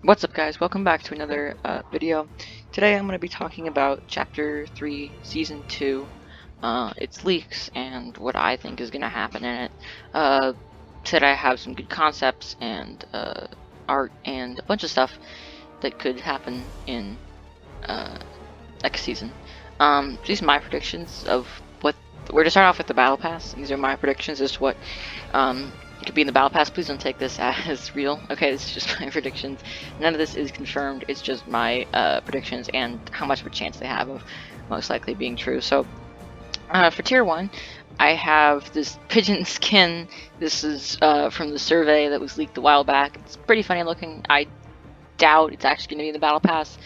What's up, guys? Welcome back to another video. Today I'm going to be talking about Chapter 3, Season 2, its leaks, and what I think is going to happen in it. Said I have some good concepts and art and a bunch of stuff that could happen in next season. These are my predictions of what... We're to start off with the Battle Pass. These are my predictions as to what could be in the Battle Pass. Please don't take this as real. Okay, this is just my predictions. None of this is confirmed. It's just my predictions and how much of a chance they have of most likely being true. So, for Tier 1, I have this pigeon skin. This is from the survey that was leaked a while back. It's pretty funny looking. I doubt it's actually going to be in the Battle Pass.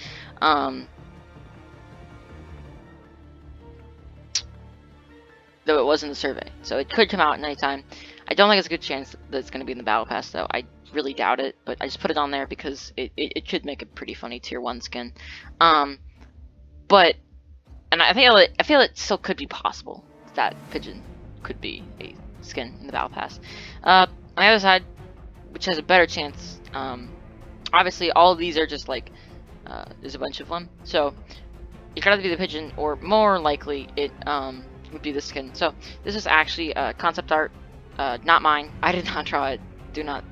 Though it was in the survey, so it could come out at any time. I don't think it's a good chance that it's going to be in the Battle Pass, though. I really doubt it, but I just put it on there because it could make a pretty funny Tier 1 skin. But, and I feel it still could be possible that Pigeon could be a skin in the Battle Pass. On the other side, which has a better chance, obviously all of these are just like, there's a bunch of them, so it could either be the Pigeon, or more likely it, would be the skin. So this is actually concept art, not mine. I did not draw it. I do not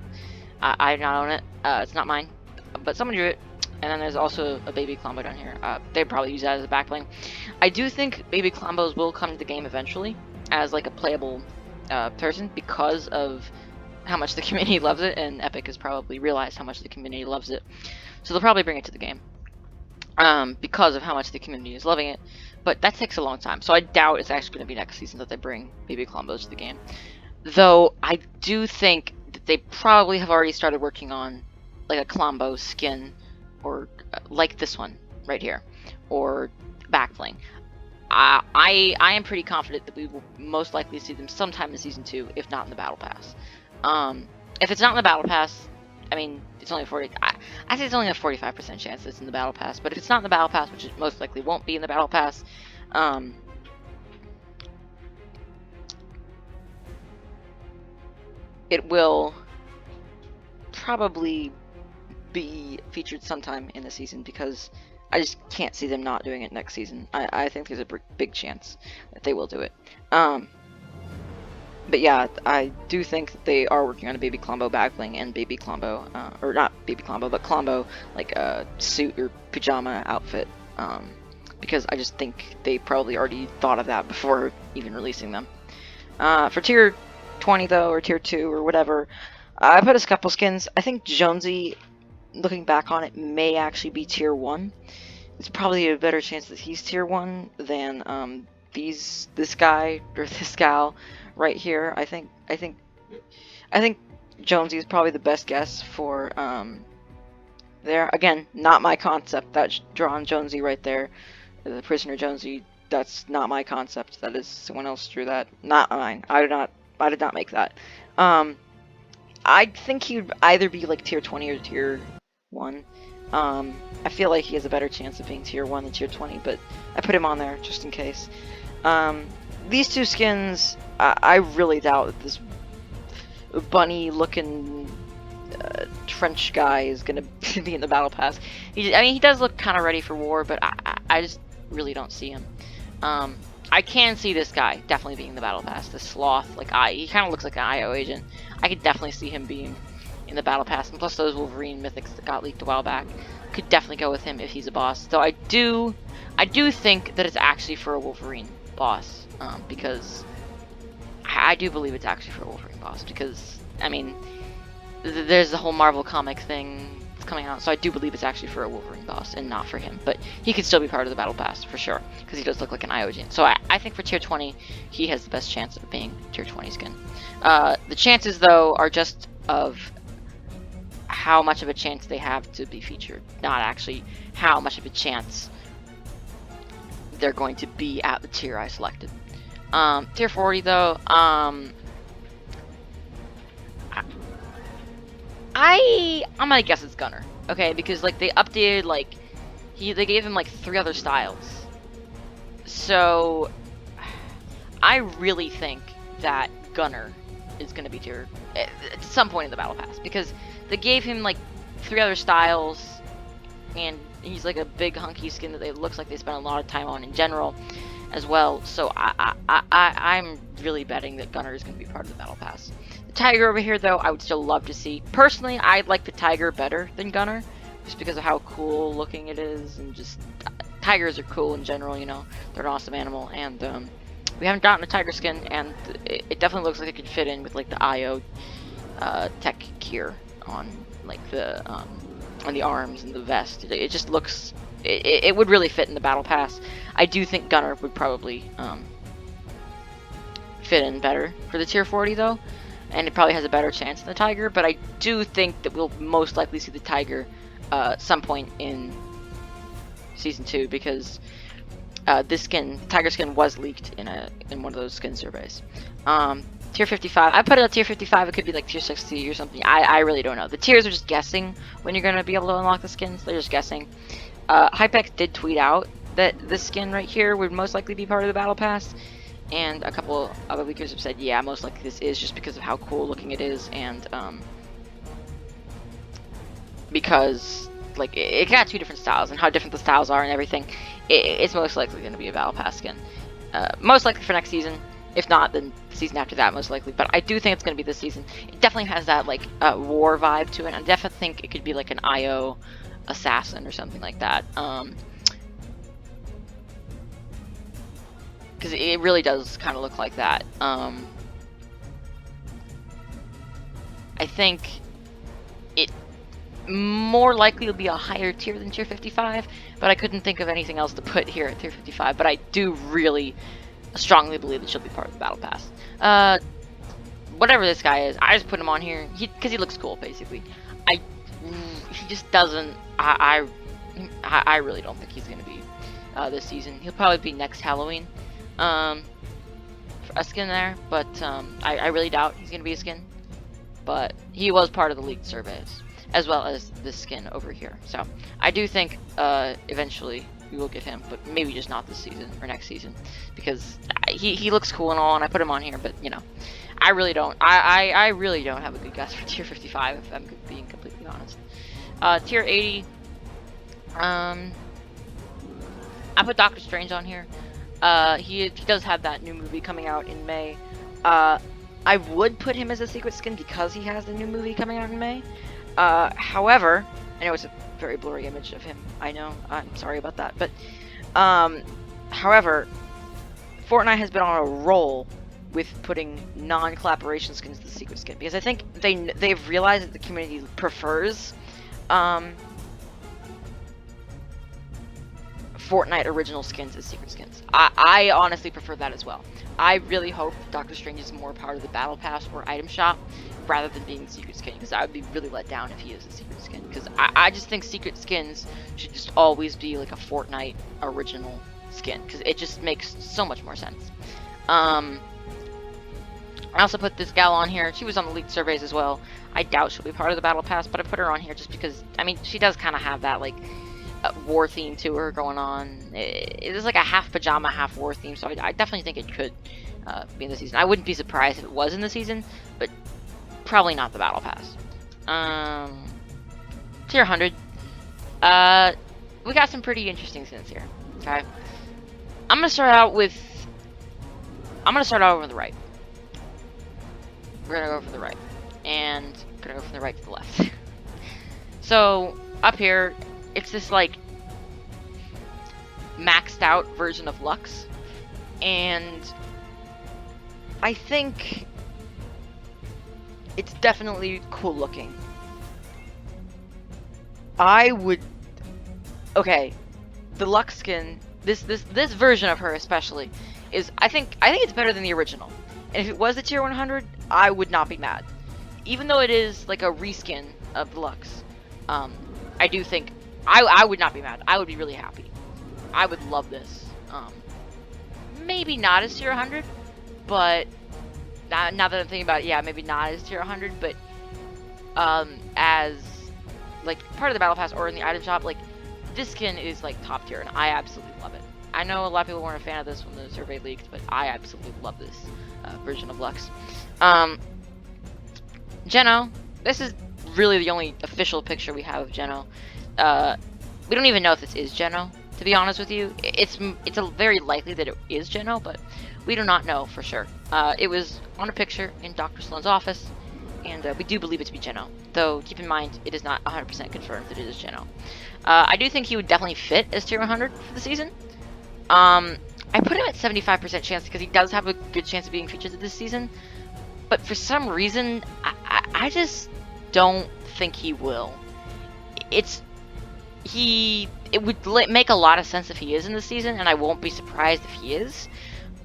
own it. It's not mine, but someone drew it. And then there's also a baby Klombo down here. They'd probably use that as a backbling. I do think baby Klombos will come to the game eventually as like a playable person because of how much the community loves it, and Epic has probably realized how much the community loves it. So they'll probably bring it to the game. Because of how much the community is loving it, but that takes a long time, so I doubt it's actually going to be next season that they bring baby Klombos to the game. Though I do think that they probably have already started working on like a Klombo skin, or like this one right here, or backbling. I am pretty confident that we will most likely see them sometime in season 2, if not in the Battle Pass. If it's not in the Battle Pass, I mean, it's only I say it's only a 45% chance it's in the Battle Pass, but if it's not in the Battle Pass, which it most likely won't be in the Battle Pass, it will probably be featured sometime in the season, because I just can't see them not doing it next season. I think there's a big chance that they will do it. But yeah, I do think that they are working on a baby Klombo backbling and baby Klombo, or not baby Klombo, but Klombo, like a suit or pajama outfit, because I just think they probably already thought of that before even releasing them. For Tier 20 though, or Tier 2, or whatever, I put a couple skins. I think Jonesy, looking back on it, may actually be Tier 1. It's probably a better chance that he's Tier 1 than this guy or this gal right here. I think Jonesy is probably the best guess for there. Again, not my concept. That's drawn Jonesy right there, the prisoner Jonesy. That's not my concept. That is someone else drew that. Not mine. I did not make that. I think he would either be like Tier 20 or Tier 1. I feel like he has a better chance of being Tier 1 than Tier 20, but I put him on there just in case. These two skins, I really doubt that this bunny-looking trench guy is gonna be in the Battle Pass. I mean, he does look kind of ready for war, but I just really don't see him. I can see this guy definitely being in the Battle Pass. The sloth, like he kind of looks like an IO agent. I could definitely see him being in the Battle Pass, and plus those Wolverine mythics that got leaked a while back could definitely go with him if he's a boss. Though I do think that it's actually for a Wolverine boss, because I do believe it's actually for a Wolverine boss, because I mean, there's the whole Marvel comic thing that's coming out, so I do believe it's actually for a Wolverine boss and not for him. But he could still be part of the Battle Pass for sure, because he does look like an IO agent. So I think for Tier 20, he has the best chance of being Tier 20 skin. The chances though are just of how much of a chance they have to be featured, not actually how much of a chance they're going to be at the tier I selected. Tier 40 though, I'm gonna guess it's Gunner. Okay, because like they updated, like they gave him like 3 other styles. So I really think that Gunner is gonna be tier at some point in the Battle Pass, because they gave him like 3 other styles, and he's like a big hunky skin that it looks like they spent a lot of time on in general as well. So I'm really betting that Gunner is going to be part of the Battle Pass. The Tiger over here, though, I would still love to see. Personally, I like the Tiger better than Gunner, just because of how cool looking it is, and just tigers are cool in general, you know. They're an awesome animal, and we haven't gotten a tiger skin, and it definitely looks like it could fit in with like the IO tech gear on like the on the arms and the vest. It just looks, it would really fit in the Battle Pass. I do think Gunner would probably fit in better for the tier 40 though, and it probably has a better chance than the Tiger, but I do think that we'll most likely see the Tiger some point in Season 2, because this skin, Tiger skin, was leaked in one of those skin surveys. Tier 55, I put it at tier 55, it could be like tier 60 or something. I really don't know. The tiers are just guessing when you're going to be able to unlock the skins. They're just guessing. Hypex did tweet out that this skin right here would most likely be part of the Battle Pass, and a couple other leakers have said, yeah, most likely this is, just because of how cool looking it is, and because like it got 2 different styles, and how different the styles are and everything, it's most likely going to be a Battle Pass skin. Most likely for next season. If not, then the season after that, most likely. But I do think it's going to be this season. It definitely has that, like, war vibe to it. I definitely think it could be, like, an IO assassin or something like that. Because it really does kind of look like that. I think it more likely will be a higher tier than tier 55. But I couldn't think of anything else to put here at tier 55. But I do really strongly believe that she'll be part of the Battle Pass. Whatever this guy is, I just put him on here because he looks cool, basically. He just doesn't. I really don't think he's gonna be this season. He'll probably be next Halloween, for a skin there. But I really doubt he's gonna be a skin. But he was part of the leaked surveys, as well as this skin over here. So I do think eventually we will get him, but maybe just not this season or next season, because he looks cool and all, and I put him on here, but you know, I really don't. I really don't have a good guess for tier 55, if I'm being completely honest. Tier 80. I put Doctor Strange on here. He does have that new movie coming out in May. I would put him as a secret skin because he has the new movie coming out in May. However, I know it's a very blurry image of him. I know. I'm sorry about that. But, however, Fortnite has been on a roll with putting non-collaboration skins to the secret skin, because I think they've realized that the community prefers Fortnite original skins as secret skins. I honestly prefer that as well. I really hope Doctor Strange is more part of the Battle Pass or item shop rather than being a secret skin, because I would be really let down if he is a secret skin, because I just think secret skins should just always be like a Fortnite original skin, because it just makes so much more sense. I also put this gal on here. She was on the leaked surveys as well. I doubt she'll be part of the Battle Pass, but I put her on here just because, I mean, she does kind of have that, like, war theme to her going on. It is like a half pajama, half war theme, so I definitely think it could be in the season. I wouldn't be surprised if it was in the season, but probably not the Battle Pass. Tier 100. We got some pretty interesting skins here. Okay, I'm gonna start out over the right. We're gonna go for the right, and we're gonna go from the right to the left. So up here, it's this like maxed out version of Lux, and I think it's definitely cool looking. Okay, the Lux skin, this version of her especially, is I think it's better than the original. And if it was the tier 100, I would not be mad. Even though it is like a reskin of the Lux, I do think I would not be mad. I would be really happy. I would love this. Maybe not as tier 100, but now that I'm thinking about it, yeah, maybe not as tier 100, but as like part of the Battle Pass or in the item shop, like this skin is like top tier, and I absolutely love it. I know a lot of people weren't a fan of this when the survey leaked, but I absolutely love this version of Lux. Geno, this is really the only official picture we have of Geno. We don't even know if this is Geno, to be honest with you. It's very likely that it is Geno, but we do not know for sure. It was on a picture in Dr. Sloan's office, and we do believe it to be Geno. Though, keep in mind, it is not 100% confirmed that it is Geno. I do think he would definitely fit as tier 100 for the season. I put him at 75% chance because he does have a good chance of being featured this season. But for some reason, I just don't think he will. It would make a lot of sense if he is in the season, and I won't be surprised if he is.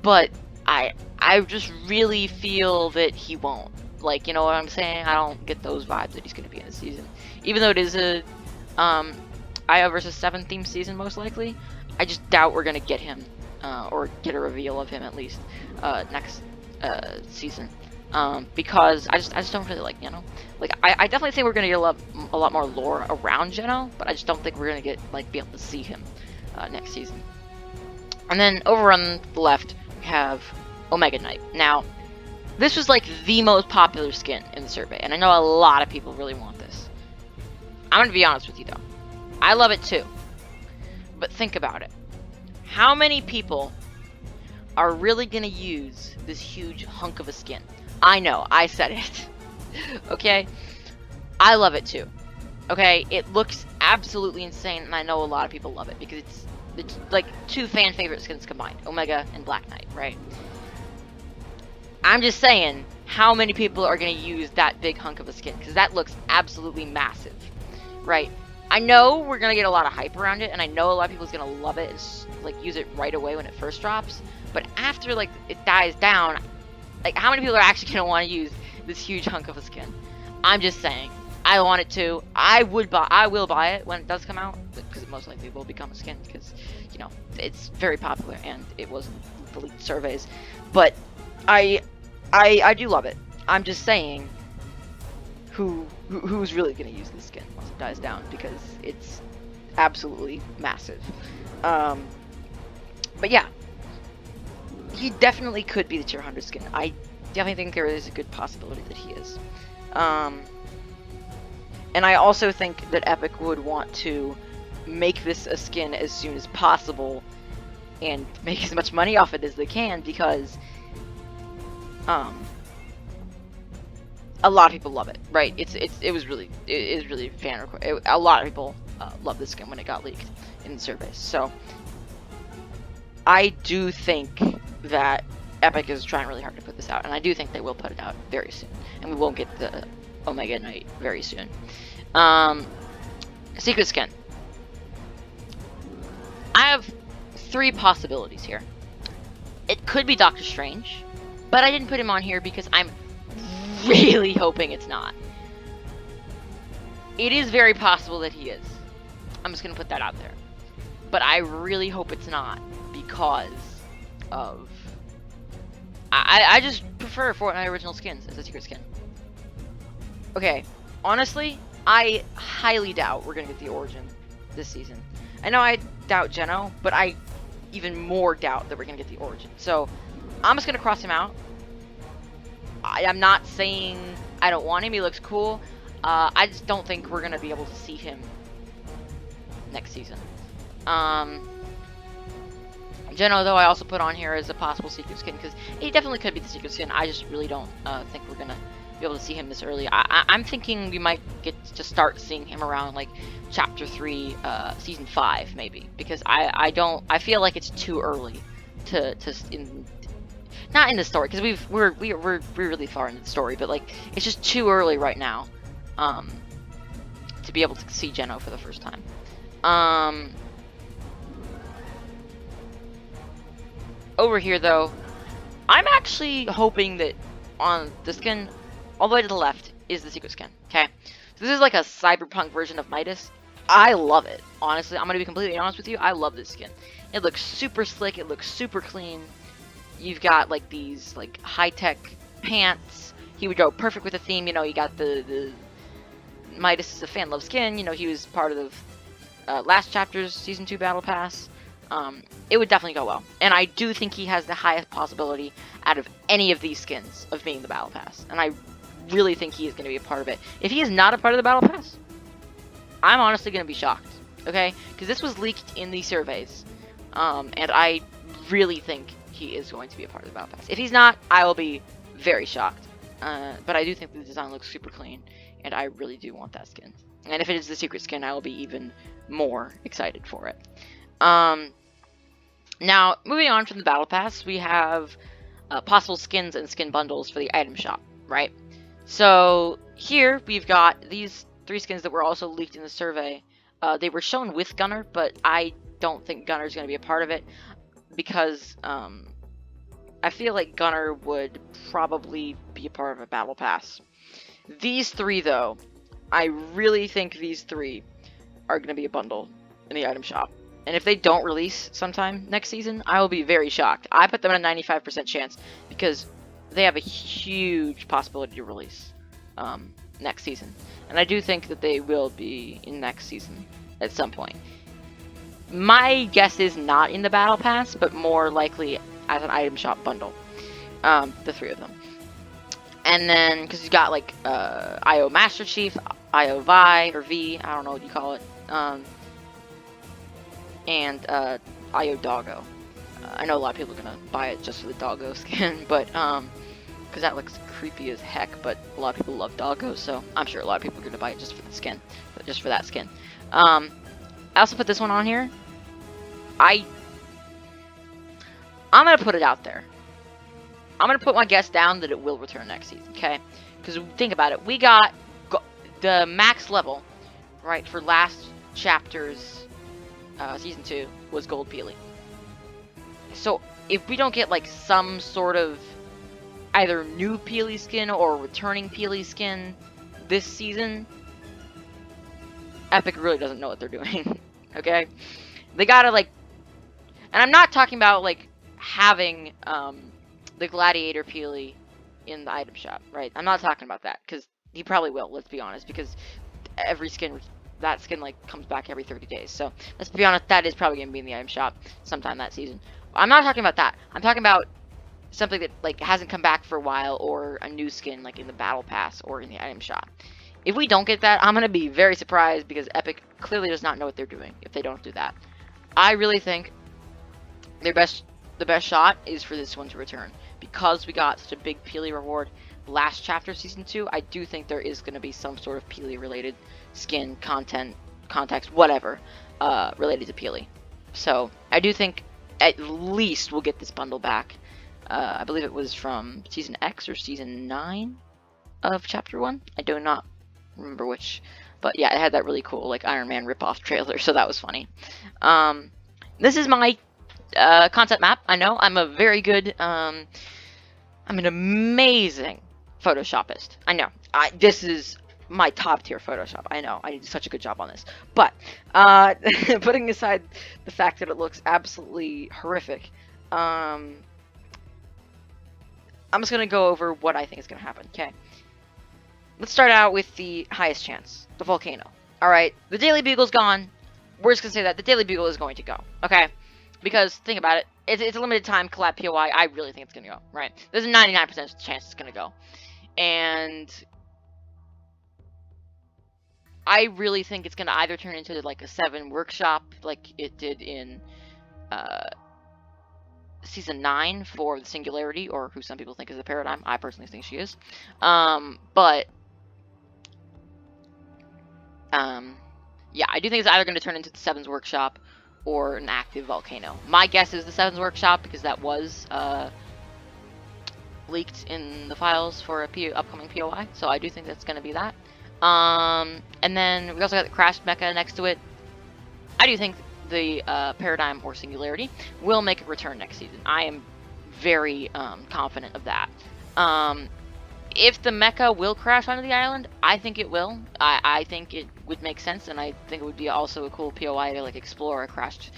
But I just really feel that he won't. Like, you know what I'm saying? I don't get those vibes that he's going to be in the season. Even though it is a IO versus 7 theme season, most likely, I just doubt we're going to get him, or get a reveal of him at least, next season. Because I just don't really like Geno. Like, I definitely think we're going to get a lot more lore around Geno, but I just don't think we're going to get, like, be able to see him next season. And then over on the left, we have Omega Knight. Now, this was like the most popular skin in the survey, and I know a lot of people really want this. I'm going to be honest with you though. I love it too. But think about it. How many people are really going to use this huge hunk of a skin? I know, I said it. Okay? I love it too. Okay? It looks absolutely insane, and I know a lot of people love it because it's like 2 fan favorite skins combined, Omega and Black Knight, right? I'm just saying, how many people are going to use that big hunk of a skin? Because that looks absolutely massive, right? I know we're going to get a lot of hype around it, and I know a lot of people's going to love it and, like, use it right away when it first drops. But after, like, it dies down, like, how many people are actually going to want to use this huge hunk of a skin? I'm just saying. I want it to. I will buy it when it does come out, because it most likely will become a skin, because, you know, it's very popular, and it was in the leaked surveys. But I do love it. I'm just saying, who's really gonna use this skin once it dies down, because it's absolutely massive. But yeah, he definitely could be the tier 100 skin. I definitely think there is a good possibility that he is. And I also think that Epic would want to make this a skin as soon as possible and make as much money off it as they can, because a lot of people love it, right? It is really fan request. A lot of people love this skin when it got leaked in the surveys. So I do think that Epic is trying really hard to put this out, and I do think they will put it out very soon, and we won't get the Omega Knight very soon. Secret skin. I have 3 possibilities here. It could be Doctor Strange, but I didn't put him on here because I'm really hoping it's not. It is very possible that he is. I'm just going to put that out there. But I really hope it's not, because of... I just prefer Fortnite original skins as a secret skin. Okay, honestly, I highly doubt we're going to get the Origin this season. I know I doubt Geno, but I even more doubt that we're going to get the Origin. So, I'm just going to cross him out. I'm not saying I don't want him. He looks cool. I just don't think we're going to be able to see him next season. Geno, though, I also put on here as a possible secret skin, because he definitely could be the secret skin. I just really don't think we're going to be able to see him this early. I'm thinking we might get to start seeing him around, like, Chapter 3, Season 5, maybe. Because I feel like it's too early not in the story, because we're really far into the story, but, like, it's just too early right now to be able to see Geno for the first time. Over here, though, I'm actually hoping that on the skin all the way to the left is the secret skin, okay? So this is like a cyberpunk version of Midas. I love it. Honestly, I'm going to be completely honest with you. I love this skin. It looks super slick. It looks super clean. You've got, like, these, like, high-tech pants. He would go perfect with the theme. You know, you got the Midas is a fan love skin. You know, he was part of last chapter's Season 2 Battle Pass. It would definitely go well. And I do think he has the highest possibility out of any of these skins of being the Battle Pass. And I really think he is going to be a part of it. If he is not a part of the Battle Pass, I'm honestly going to be shocked, okay? Because this was leaked in the surveys, and I really think he is going to be a part of the Battle Pass. If he's not, I will be very shocked. But I do think the design looks super clean, and I really do want that skin. And if it is the secret skin, I will be even more excited for it. Now, moving on from the Battle Pass, we have possible skins and skin bundles for the item shop, right? So here we've got these 3 skins that were also leaked in the survey. They were shown with Gunner, but I don't think Gunner's going to be a part of it because I feel like Gunner would probably be a part of a Battle Pass. These 3, though, I really think these 3 are going to be a bundle in the item shop. And if they don't release sometime next season, I will be very shocked. I put them at a 95% chance because they have a huge possibility to release next season. And I do think that they will be in next season at some point. My guess is not in the Battle Pass, but more likely as an item shop bundle. The 3 of them. And then, because you got like IO Master Chief, IO Vi, or V, I don't know what you call it. And IO Doggo. I know a lot of people are gonna buy it just for the Doggo skin, but because that looks creepy as heck. But a lot of people love Doggo, so I'm sure a lot of people are gonna buy it just for the skin, just for that skin. I also put this one on here. I'm gonna put it out there. I'm gonna put my guess down that it will return next season, okay? Because think about it, we got the max level, right, for last chapter's season 2 was Gold Peely. So if we don't get like some sort of either new Peely skin or returning Peely skin this season, Epic really doesn't know what they're doing. Okay, they gotta like, and I'm not talking about like having the Gladiator Peely in the item shop, right? I'm not talking about that because he probably will. Let's be honest, because every skin. That skin like comes back every 30 days. So let's be honest, that is probably gonna be in the item shop sometime that season. I'm not talking about that. I'm talking about something that like hasn't come back for a while, or a new skin like in the Battle Pass or in the item shop. If we don't get that, I'm gonna be very surprised because Epic clearly does not know what they're doing if they don't do that. I really think the best shot is for this one to return because we got such a big Peely reward last chapter season 2. I do think there is going to be some sort of Peely related skin content, context, whatever related to Peely. So I do think at least we'll get this bundle back. I believe it was from season X or season 9 of chapter 1. I do not remember which, but yeah, it had that really cool like Iron Man ripoff trailer, so that was funny. This is my concept map. I know I'm a very good I'm an amazing Photoshopist. I know. This is my top tier Photoshop. I know. I did such a good job on this. But putting aside the fact that it looks absolutely horrific, I'm just going to go over what I think is going to happen. Okay. Let's start out with the highest chance. The volcano. Alright. The Daily Bugle's gone. We're just going to say that the Daily Bugle is going to go. Okay. Because, think about it. It's a limited time collab POI. I really think it's going to go. Right. There's a 99% chance it's going to go. And I really think it's going to either turn into like a 7 workshop like it did in season 9 for the Singularity, or who some people think is the Paradigm. I personally think she is. Yeah, I do think it's either going to turn into the 7's workshop or an active volcano. My guess is the 7's workshop because that was leaked in the files for a upcoming POI, so I do think that's going to be that. And then we also got the Crashed Mecha next to it. I do think the Paradigm or Singularity will make a return next season. I am very confident of that. If the mecha will crash onto the island, I think it will. I think it would make sense, and I think it would be also a cool POI to like explore a crashed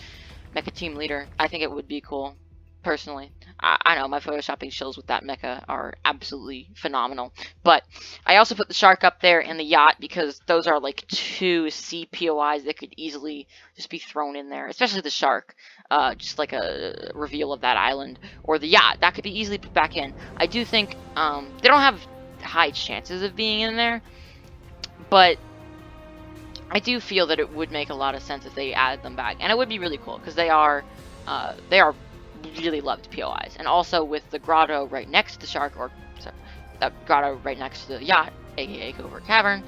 mecha team leader. I think it would be cool, personally. I know my photoshopping skills with that mecha are absolutely phenomenal, but I also put the shark up there and the yacht because those are like 2 C POIs that could easily just be thrown in there, especially the shark, just like a reveal of that island, or the yacht that could be easily put back in. I do think they don't have high chances of being in there, but I do feel that it would make a lot of sense if they added them back, and it would be really cool because they are really loved POIs, and also with the grotto right next to the shark, or sorry, that grotto right next to the yacht, aka Covert Cavern,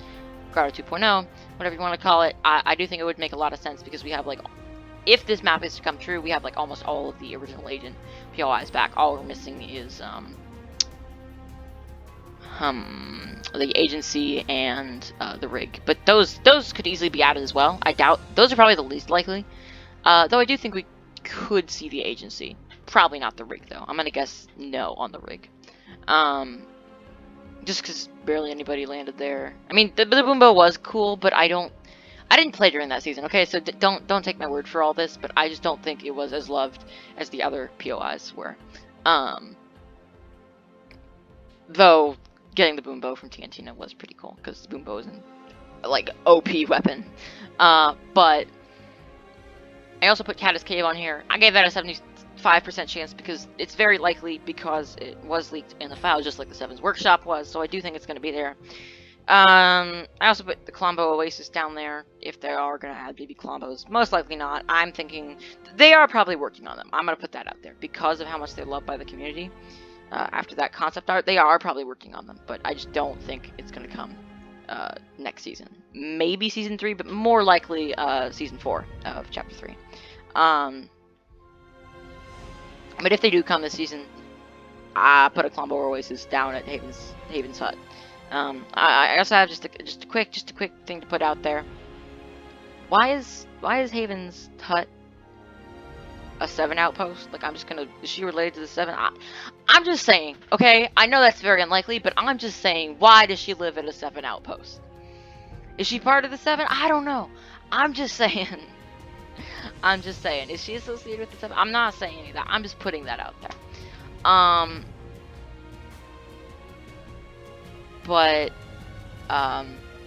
Grotto 2.0, whatever you want to call it. I do think it would make a lot of sense because we have like, if this map is to come true, we have like almost all of the original agent POIs back. All we're missing is the agency and the rig, but those could easily be added as well. I doubt those are probably the least likely. Though I do think we could see the agency. Probably not the rig though. I'm gonna guess no on the rig. Just because barely anybody landed there. I mean, the Boombo was cool, but I didn't play during that season. Okay, so don't take my word for all this, but I just don't think it was as loved as the other POIs were. Though getting the Boombo from TNT was pretty cool because the Boombo is an like OP weapon. But I also put Caddis Cave on here. I gave that a 75% chance because it's very likely because it was leaked in the file, just like the Seven's Workshop was. So I do think it's going to be there. I also put the Colombo Oasis down there if they are going to add BB Colombos. Most likely not. I'm thinking they are probably working on them. I'm going to put that out there because of how much they're loved by the community. After that concept art, they are probably working on them, but I just don't think it's going to come next season. Maybe season 3, but more likely season 4 of chapter 3. But if they do come this season, I put a Colombo Oasis down at Haven's Hut. I also have just a quick thing to put out there. Why is Haven's Hut a 7 outpost? Like, is she related to the 7? I'm just saying, okay? I know that's very unlikely, but I'm just saying, why does she live at a 7 outpost? Is she part of the 7? I don't know. I'm just saying. Is she associated with the 7? I'm not saying any of that. I'm just putting that out there.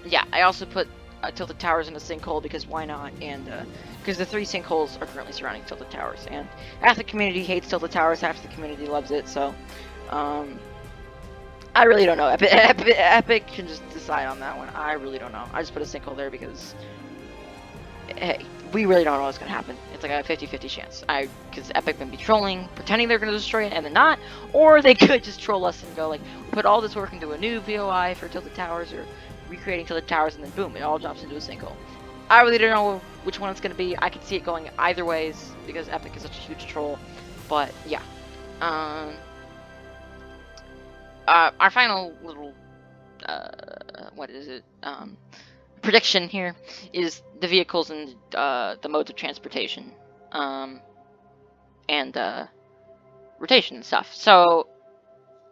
Yeah, I also put Tilted Towers in a sinkhole because why not? And because the 3 sinkholes are currently surrounding Tilted Towers, and half the community hates Tilted Towers, half the community loves it. So, I really don't know. Epic can just decide on that one. I really don't know. I just put a sinkhole there because, hey, we really don't know what's gonna happen. It's like a 50-50 chance. Because Epic can be trolling, pretending they're gonna destroy it, and then not, or they could just troll us and go like, put all this work into a new VOI for Tilted Towers, or recreating Tilted Towers, and then boom, it all drops into a sinkhole. I really don't know which one it's gonna be. I could see it going either ways because Epic is such a huge troll. But yeah, our final little what is it? Prediction here is the vehicles and the modes of transportation, and rotation and stuff. So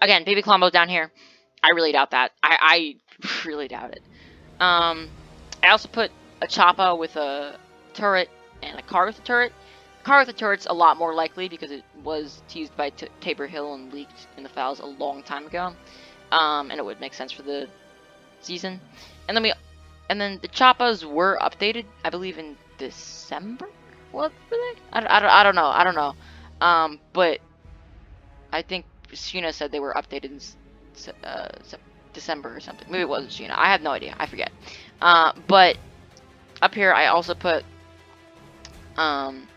again, Baby Colombo's down here. I really doubt that. I really doubt it. I also put a Choppa with a turret and a car with a turret. Car with a turret's a lot more likely because it was teased by Tabor Hill and leaked in the files a long time ago, and it would make sense for the season. And then the Choppas were updated, I believe, in December. What were they? I don't know. But I think Sheena said they were updated in December or something. Maybe it wasn't Sheena. I have no idea. I forget. But up here I also put an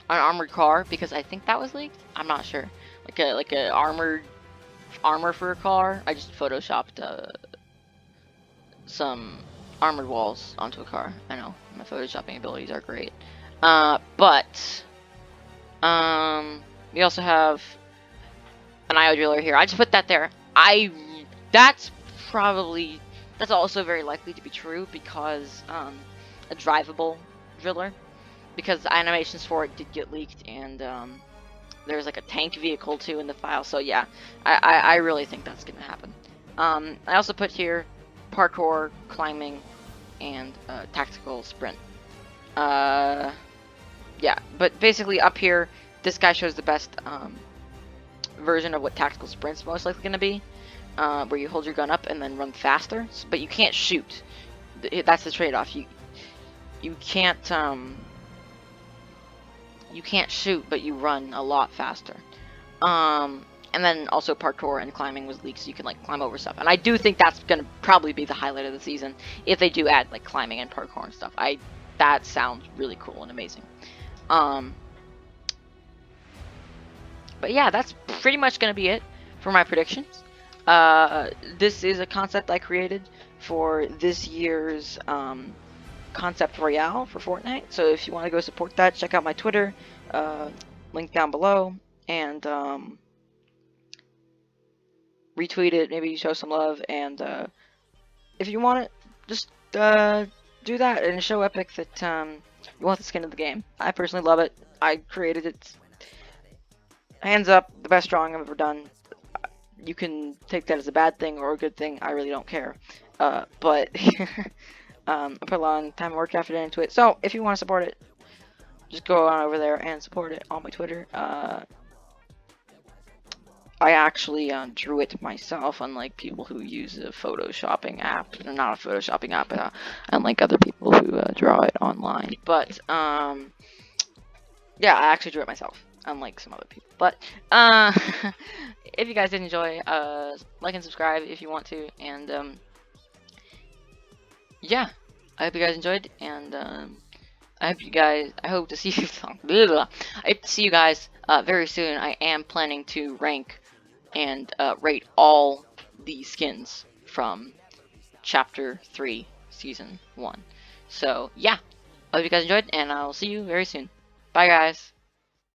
armored car because I think that was leaked. I'm not sure. Like a armor for a car. I just photoshopped some armored walls onto a car. I know my photoshopping abilities are great. But we also have an IO driller here. I just put that there. That's also very likely to be true because a drivable driller, because the animations for it did get leaked, and there's like a tank vehicle too in the file. So yeah, I really think that's gonna happen. I also put here parkour, climbing, and tactical sprint. Yeah, but basically up here, this guy shows the best version of what tactical sprint's most likely going to be, where you hold your gun up and then run faster, but you can't shoot. That's the trade-off. You can't shoot, but you run a lot faster. And And then also parkour and climbing was leaked, so you can like climb over stuff. And I do think that's gonna probably be the highlight of the season if they do add like climbing and parkour and stuff. That sounds really cool and amazing. But yeah, that's pretty much gonna be it for my predictions. This is a concept I created for this year's Concept Royale for Fortnite. So if you want to go support that, check out my Twitter, link down below, and retweet it. Maybe show some love, and if you want it, just do that and show Epic that you want the skin of the game. I personally love it. I created it. Hands up, the best drawing I've ever done. You can take that as a bad thing or a good thing. I really don't care. But I put a long time and work effort into it. So if you want to support it, just go on over there and support it on my Twitter. I actually drew it myself, unlike people who use a photoshopping app. Not a photoshopping app, but unlike other people who draw it online. But yeah, I actually drew it myself, unlike some other people. But if you guys did enjoy, like and subscribe if you want to, and yeah, I hope you guys enjoyed, and I hope to see you. I hope to see you guys very soon. I am planning to rank and rate all the skins from Chapter 3, Season 1. So yeah, I hope you guys enjoyed, and I'll see you very soon. Bye, guys.